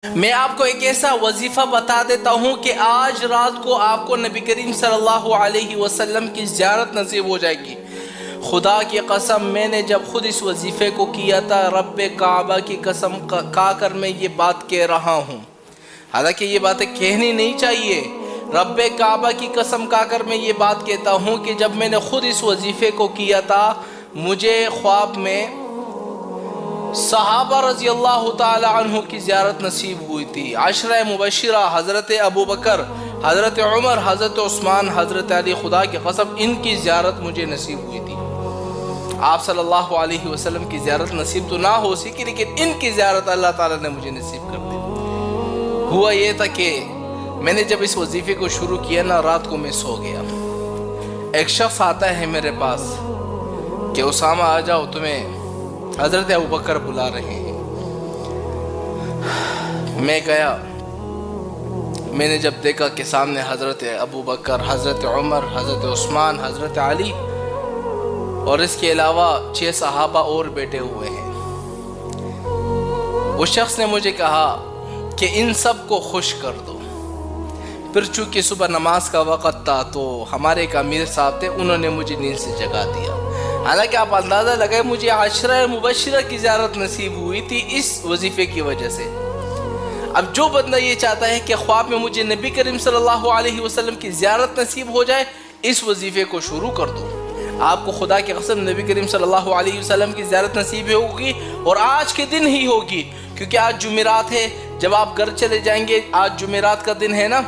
میں آپ کو ایک ایسا وظیفہ بتا دیتا ہوں کہ آج رات کو آپ کو نبی کریم صلی اللہ علیہ وسلم کی زیارت نصیب ہو جائے گی۔ خدا کی قسم میں نے جب خود اس وظیفے کو کیا تھا، رب کعبہ کی قسم کھا کر میں یہ بات کہہ رہا ہوں، حالانکہ یہ باتیں کہنی نہیں چاہیے۔ رب کعبہ کی قسم کھا کر میں یہ بات کہتا ہوں کہ جب میں نے خود اس وظیفے کو کیا تھا، مجھے خواب میں صحابہ رضی اللہ تعالی عنہ کی زیارت نصیب ہوئی تھی۔ عشرہ مبشرہ حضرت ابوبکر، حضرت عمر، حضرت عثمان، حضرت علی، خدا کی قسم ان کی زیارت مجھے نصیب ہوئی تھی۔ آپ صلی اللہ علیہ وسلم کی زیارت نصیب تو نہ ہو سکی، لیکن ان کی زیارت اللہ تعالیٰ نے مجھے نصیب کر دی۔ ہوا یہ تھا کہ میں نے جب اس وظیفے کو شروع کیا نا، رات کو میں سو گیا۔ ایک شخص آتا ہے میرے پاس کہ اسامہ آ جاؤ، تمہیں حضرت ابوبکر بلا رہے ہیں۔ میں گیا، میں نے جب دیکھا کہ سامنے حضرت ابوبکر، حضرت عمر، حضرت عثمان، حضرت علی اور اس کے علاوہ 6 صحابہ اور بیٹھے ہوئے ہیں۔ اس شخص نے مجھے کہا کہ ان سب کو خوش کر دو۔ پھر چونکہ صبح نماز کا وقت تھا تو ہمارے ایک امیر صاحب تھے، انہوں نے مجھے نیند سے جگا دیا۔ حالانکہ آپ اندازہ لگائے مجھے عشرہ مبشرہ کی زیارت نصیب ہوئی تھی اس وظیفے کی وجہ سے۔ اب جو بندہ یہ چاہتا ہے کہ خواب میں مجھے نبی کریم صلی اللہ علیہ وسلم کی زیارت نصیب ہو جائے، اس وظیفے کو شروع کر دو۔ آپ کو خدا کی قسم نبی کریم صلی اللہ علیہ وسلم کی زیارت نصیب ہوگی، اور آج کے دن ہی ہوگی، کیونکہ آج جمعرات ہے۔ جب آپ گھر چلے جائیں گے، آج جمعرات کا دن ہے نا،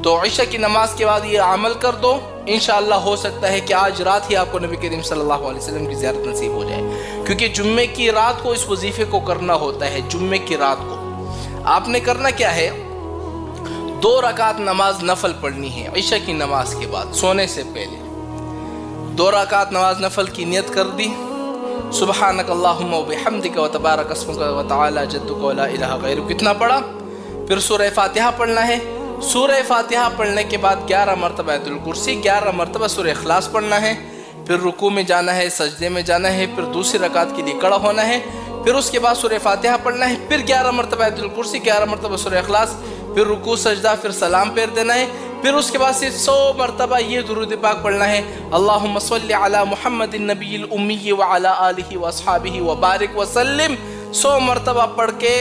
تو عشاء کی نماز کے بعد یہ عمل کر دو، انشاءاللہ ہو سکتا ہے کہ آج رات ہی آپ کو نبی کریم صلی اللہ علیہ وسلم کی زیارت نصیب ہو جائے، کیونکہ جمعے کی رات کو اس وظیفے کو کرنا ہوتا ہے۔ جمعے کی رات کو آپ نے کرنا کیا ہے، 2 رکعت نماز نفل پڑھنی ہے عشاء کی نماز کے بعد سونے سے پہلے۔ 2 رکعت نماز نفل کی نیت کر دی، سبحانک اللہم و بحمدک و تبارک اسمک و تعالی جدک و لا الہ غیرک، کتنا پڑھا؟ پھر سورہ فاتحہ پڑھنا ہے۔ سورہ فاتحہ پڑھنے کے بعد 11 مرتبہ آیت الکرسی، 11 مرتبہ سورہ اخلاص پڑھنا ہے۔ پھر رکوع میں جانا ہے، سجدے میں جانا ہے، پھر دوسری رکعت کے لیے کھڑا ہونا ہے۔ پھر اس کے بعد سورہ فاتحہ پڑھنا ہے، پھر 11 مرتبہ آیت الکرسی، 11 مرتبہ سورہ اخلاص، پھر رکوع سجدہ، پھر سلام پھیر دینا ہے۔ پھر اس کے بعد سے 100 مرتبہ یہ درود پاک پڑھنا ہے، اللہم صلی علی محمد النبی الامی وعلی آلہ واصحابہ وبارک وسلم۔ 100 مرتبہ پڑھ کے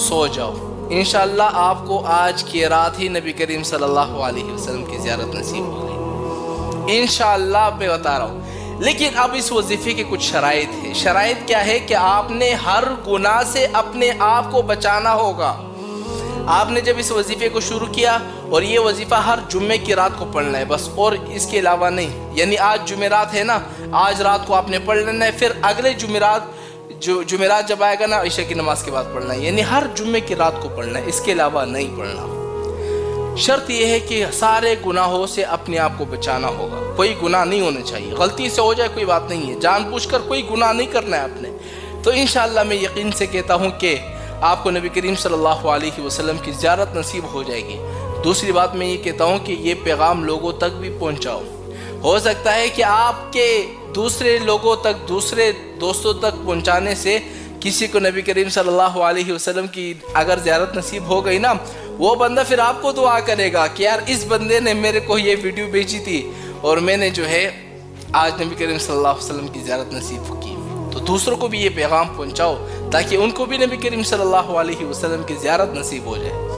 سو جاؤ، انشاءاللہ آپ کو آج کی رات ہی نبی کریم صلی اللہ علیہ وسلم کی زیارت نصیب ہوگی، انشاءاللہ میں بتا رہا ہوں۔ لیکن اب اس وظیفے کے کچھ شرائط ہیں۔ شرائط کیا ہے کہ آپ نے ہر گناہ سے اپنے آپ کو بچانا ہوگا۔ آپ نے جب اس وظیفے کو شروع کیا، اور یہ وظیفہ ہر جمعے کی رات کو پڑھنا ہے بس، اور اس کے علاوہ نہیں۔ یعنی آج جمعرات ہے نا، آج رات کو آپ نے پڑھ لینا ہے، پھر اگلے جمعرات جب آئے گا نا، عشاء کی نماز کے بعد پڑھنا ہے، یعنی ہر جمعے کی رات کو پڑھنا ہے، اس کے علاوہ نہیں پڑھنا۔ شرط یہ ہے کہ سارے گناہوں سے اپنے آپ کو بچانا ہوگا، کوئی گناہ نہیں ہونا چاہیے۔ غلطی سے ہو جائے کوئی بات نہیں ہے، جان بوجھ کر کوئی گناہ نہیں کرنا ہے آپ نے۔ تو انشاءاللہ میں یقین سے کہتا ہوں کہ آپ کو نبی کریم صلی اللہ علیہ وسلم کی زیارت نصیب ہو جائے گی۔ دوسری بات میں یہ کہتا ہوں کہ یہ پیغام لوگوں تک بھی پہنچاؤ۔ ہو سکتا ہے کہ آپ کے دوسرے لوگوں تک، دوسرے دوستوں تک پہنچانے سے کسی کو نبی کریم صلی اللہ علیہ وسلم کی اگر زیارت نصیب ہو گئی نا، وہ بندہ پھر آپ کو دعا کرے گا کہ یار اس بندے نے میرے کو یہ ویڈیو بھیجی تھی اور میں نے جو ہے آج نبی کریم صلی اللہ علیہ وسلم کی زیارت نصیب کی۔ تو دوسروں کو بھی یہ پیغام پہنچاؤ تاکہ ان کو بھی نبی کریم صلی اللہ علیہ وسلم کی زیارت نصیب ہو جائے۔